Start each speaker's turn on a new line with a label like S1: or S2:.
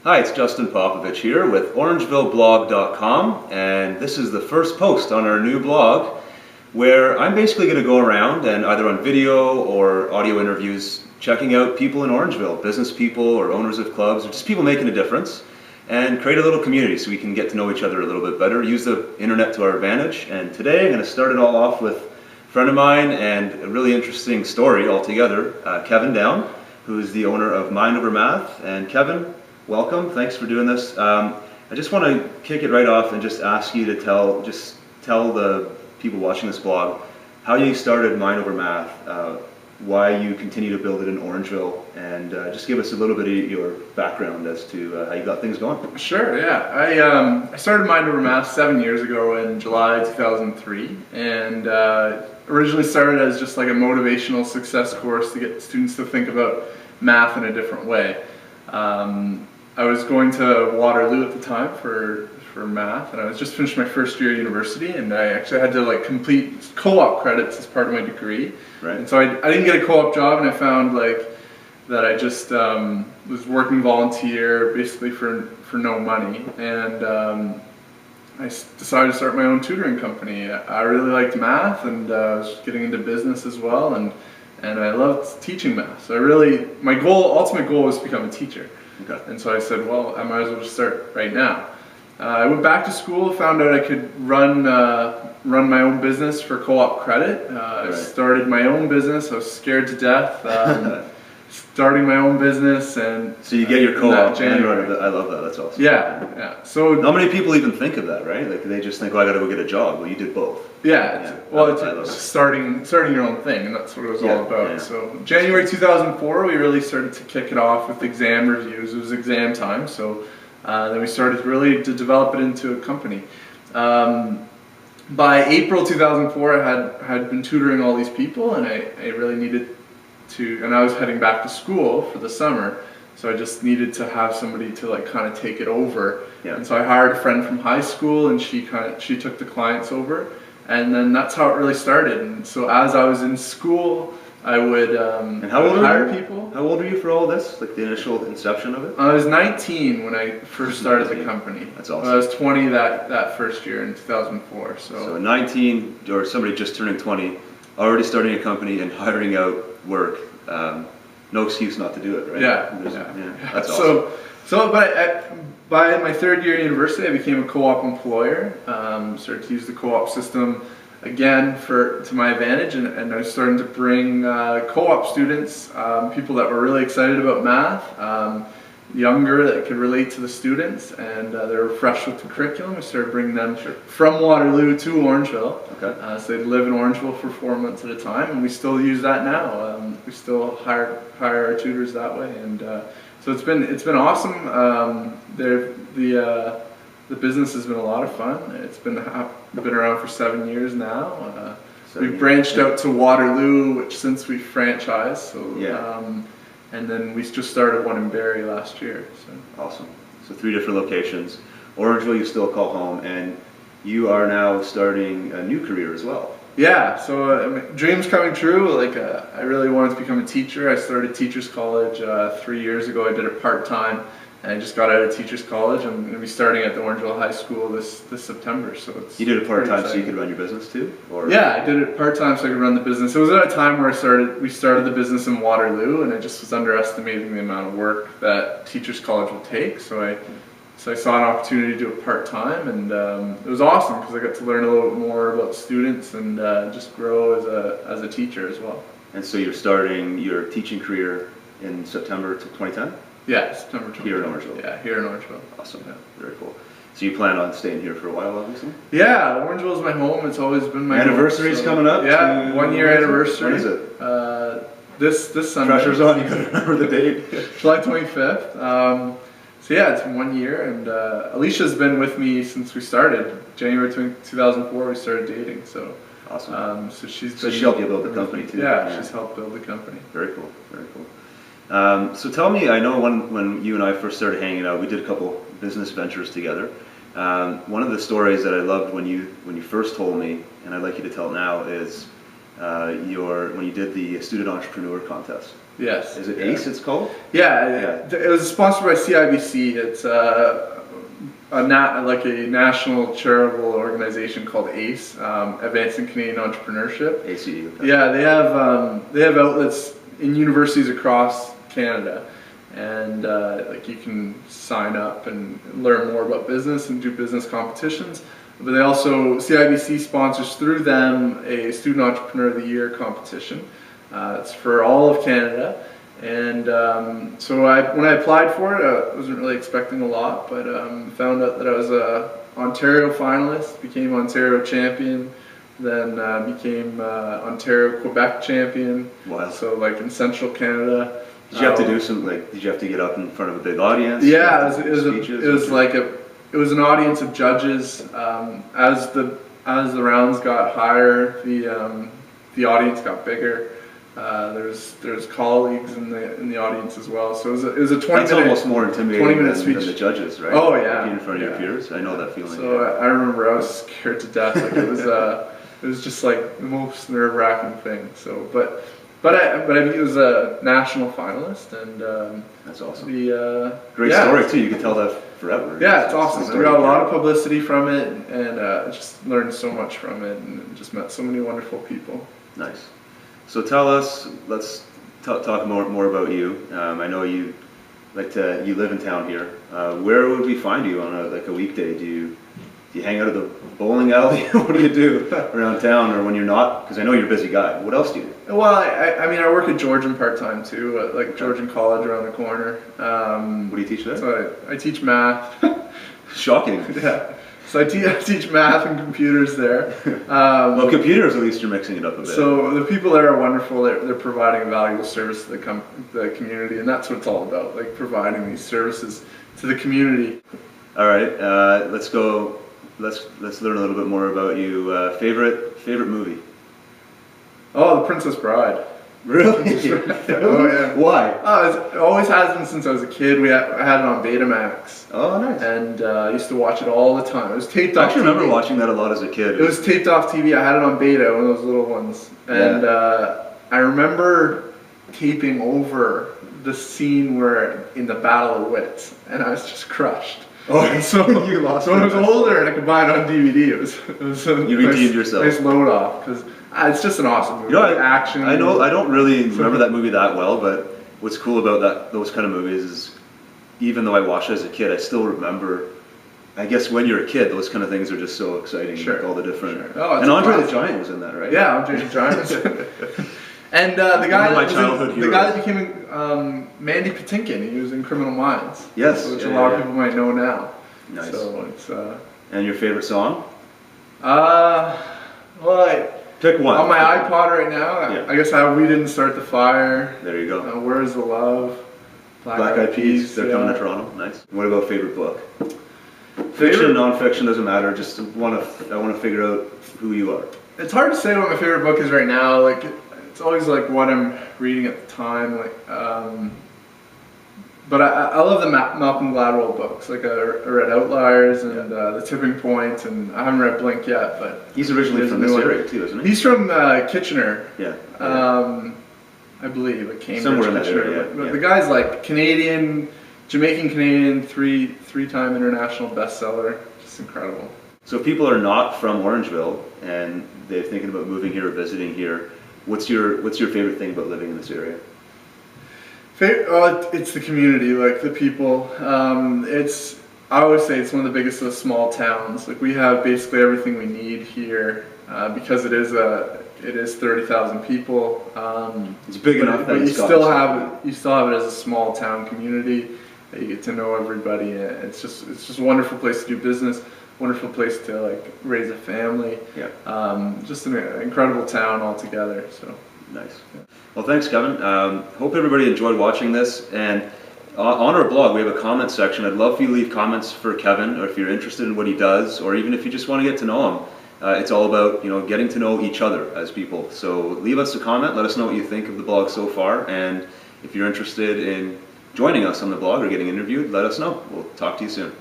S1: Hi, it's Justin Popovich here with orangevilleblog.com, and this is the first post on our new blog where I'm basically going to go around and either on video or audio interviews checking out people in Orangeville, business people or owners of clubs or just people making a difference, and create a little community so we can get to know each other a little bit better, use the internet to our advantage. And today I'm going to start it all off with a friend of mine and a really interesting story altogether, Kevin Downe, who is the owner of Mind Over Math. And Kevin, welcome. Thanks for doing this. I just want to kick it right off and just ask you to tell the people watching this blog how you started Mind Over Math, why you continue to build it in Orangeville, and just give us a little bit of your background as to how you got things going.
S2: Sure, yeah. I started Mind Over Math 7 years ago in July 2003, and originally started as just like a motivational success course to get students to think about math in a different way. I was going to Waterloo at the time for math, and I was just finished my first year at university, and I actually had to like complete co-op credits as part of my degree.
S1: Right.
S2: And so I didn't get a co-op job, and I found like that I just was working volunteer basically for no money, and I decided to start my own tutoring company. I really liked math, and I was getting into business as well, and I loved teaching math. So my ultimate goal was to become a teacher.
S1: Okay.
S2: And so I said, well, I might as well just start right now. I went back to school, found out I could run my own business for co-op credit. I started my own business. I was scared to death. Starting my own business, and
S1: so you get your co-op.
S2: January.
S1: I love that. That's awesome.
S2: Yeah. So
S1: not many people even think of that, right? Like they just think, "Oh, I got to go get a job." Well, you did both.
S2: Yeah. It's starting your own thing, and that's what it was all about.
S1: Yeah.
S2: So January 2004, we really started to kick it off with exam reviews. It was exam time, so then we started really to develop it into a company. By April 2004, I had been tutoring all these people, and I really needed to, and I was heading back to school for the summer, so I just needed to have somebody to like kind of take it over.
S1: Yeah.
S2: And so I hired a friend from high school, and she took the clients over, and then that's how it really started. And so as I was in school, I would
S1: and how old
S2: hire people.
S1: How old were you for all this? Like the initial inception of it?
S2: I was 19 when I first started the company.
S1: That's awesome.
S2: I was 20 that first year in 2004. So
S1: 19, or somebody just turning 20, already starting a company and hiring out work. No excuse not to do it, right?
S2: Yeah.
S1: That's awesome.
S2: But by my third year at university, I became a co-op employer. Started to use the co-op system again to my advantage, and I was starting to bring co-op students, people that were really excited about math, younger that could relate to the students, and they were fresh with the curriculum. I started bringing them from Waterloo to Orangeville.
S1: Okay.
S2: So they'd live in Orangeville for 4 months at a time, and we still use that now. We still hire our tutors that way, and so it's been awesome. The business has been a lot of fun. It's been around for 7 years now. We've branched out to Waterloo, since we franchised. So
S1: yeah.
S2: And then we just started one in Barrie last year. So.
S1: Awesome. So 3 different locations. Orangeville you still call home, and you are now starting a new career as well.
S2: Yeah, so dreams coming true. Like I really wanted to become a teacher. I started Teachers College 3 years ago. I did it part-time, and I just got out of Teachers College. I'm going to be starting at the Orangeville High School this September. So
S1: you did it part-time so you could run your business too? Or?
S2: Yeah, I did it part-time so I could run the business. It was at a time where we started the business in Waterloo, and I just was underestimating the amount of work that Teachers College would take. So I saw an opportunity to do it part-time, and it was awesome because I got to learn a little bit more about students and just grow as a teacher as well.
S1: And so you're starting your teaching career in September 2010?
S2: Yeah, September 2010.
S1: Here in Orangeville?
S2: Yeah, here in Orangeville.
S1: Awesome. Yeah. Very cool. So you plan on staying here for a while, obviously?
S2: Yeah, Orangeville is my home. It's always been my
S1: anniversary's
S2: home.
S1: coming up?
S2: Yeah, 1 year anniversary.
S1: When is it?
S2: This Sunday.
S1: Pressure's on, you gotta remember the date.
S2: July 25th. So yeah, it's been 1 year, and Alicia's been with me since we started. January 2004, we started dating. So
S1: awesome.
S2: So she
S1: helped you build the company too.
S2: Yeah, she's helped build the company.
S1: Very cool. Very cool. So tell me, I know when you and I first started hanging out, we did a couple business ventures together. One of the stories that I loved when you first told me, and I'd like you to tell now, is when you did the student entrepreneur contest.
S2: Yes.
S1: Is it ACE? It's called.
S2: Yeah, it was sponsored by CIBC. It's like a national charitable organization called ACE, Advancing Canadian Entrepreneurship.
S1: ACE. Okay.
S2: Yeah, they have outlets in universities across Canada, and like you can sign up and learn more about business and do business competitions. But they also, CIBC sponsors through them a Student Entrepreneur of the Year competition. It's for all of Canada. And so when I applied for it, I wasn't really expecting a lot, but found out that I was a Ontario finalist, became Ontario champion, then became Ontario Quebec champion.
S1: Wow.
S2: So like in central Canada.
S1: Did you have to do some, like, did you have to get up in front of a big audience?
S2: Yeah, it was an audience of judges. As the rounds got higher, the audience got bigger. There's colleagues in the audience as well. So it was a 20-minute.
S1: That's almost more intimidating than
S2: speech.
S1: The judges, right?
S2: Oh yeah.
S1: Being in front of your peers, I know that feeling.
S2: So I remember I was scared to death. Like it was just like the most nerve-wracking thing. So but I was a national finalist, and
S1: that's awesome.
S2: Great
S1: story too. You can tell that forever.
S2: Yeah, it's awesome. We got a lot of publicity from it, and just learned so much from it, and just met so many wonderful people.
S1: Nice. So tell us. Let's talk more about you. I know you you live in town here. Where would we find you on a weekday? Do you hang out at the bowling alley? What do you do around town, or when you're not? Because I know you're a busy guy. What else do you do?
S2: Well, I mean, I work at Georgian part-time too, like Georgian College around the corner.
S1: What do you teach there?
S2: So I teach math.
S1: Shocking.
S2: Yeah. So I teach math and computers there.
S1: Well, computers, at least you're mixing it up a bit.
S2: So the people there are wonderful. They're providing a valuable service to the community, and that's what it's all about, like providing these services to the community.
S1: All right, let's go. Let's learn a little bit more about you. Favorite movie?
S2: Oh, The Princess Bride.
S1: Really?
S2: Oh yeah.
S1: Why?
S2: Oh, it always has been since I was a kid. I had it on Betamax.
S1: Oh, nice.
S2: And I used to watch it all the time. It was taped off.
S1: I actually remember watching that a lot as a kid.
S2: It was taped off TV. I had it on Beta, one of those little ones. And I remember taping over the scene where in the Battle of Wits, and I was just crushed.
S1: Oh, and so you lost.
S2: So when I was older and I could buy it on DVD, it was a
S1: you redeemed yourself.
S2: Nice load off, because it's just an awesome movie.
S1: You know,
S2: action.
S1: I know. I don't really remember that movie that well, but what's cool about those kind of movies is, even though I watched it as a kid, I still remember. I guess when you're a kid, those kind of things are just so exciting.
S2: Sure.
S1: Like all the different.
S2: Sure. Oh,
S1: and Andre the Giant was in that, right?
S2: Yeah, Andre the Giant was in it. And the guy that became Mandy Patinkin, he was in Criminal Minds.
S1: Yes,
S2: which a lot of people might know now.
S1: Nice.
S2: So it's.
S1: And your favorite song?
S2: Well,
S1: pick one.
S2: On my iPod right now, I guess We Didn't Start the Fire.
S1: There you go.
S2: Where's the Love?
S1: Black Eyed Peas. They're coming to Toronto. Nice. What about favorite book? Fiction, non-fiction, doesn't matter. Just I want to figure out who you are.
S2: It's hard to say what my favorite book is right now. Like, it's always like what I'm reading at the time. Like, but I love the Malcolm Gladwell books. Like I read Outliers and The Tipping Point, and I haven't read Blink yet. But
S1: he's originally from this area too, isn't he?
S2: He's from Kitchener.
S1: Yeah.
S2: I believe, like Cambridge,
S1: somewhere in that
S2: Kitchener.
S1: area.
S2: But the guy's like Canadian, Jamaican Canadian, three-time international bestseller. Just incredible.
S1: So if people are not from Orangeville and they're thinking about moving here or visiting here, what's your favorite thing about living in this area?
S2: It's the community, like the people. I always say it's one of the biggest of small towns. Like we have basically everything we need here because it is 30,000 people.
S1: It's big enough that
S2: you still have it as a small town community. You get to know everybody. It's just a wonderful place to do business. Wonderful place to like raise a family.
S1: Yeah.
S2: Just an incredible town altogether. So
S1: nice. Yeah. Well, thanks, Kevin. Hope everybody enjoyed watching this. And on our blog, we have a comment section. I'd love for you to leave comments for Kevin, or if you're interested in what he does, or even if you just want to get to know him. It's all about getting to know each other as people. So leave us a comment. Let us know what you think of the blog so far. And if you're interested in joining us on the blog or getting interviewed, let us know. We'll talk to you soon.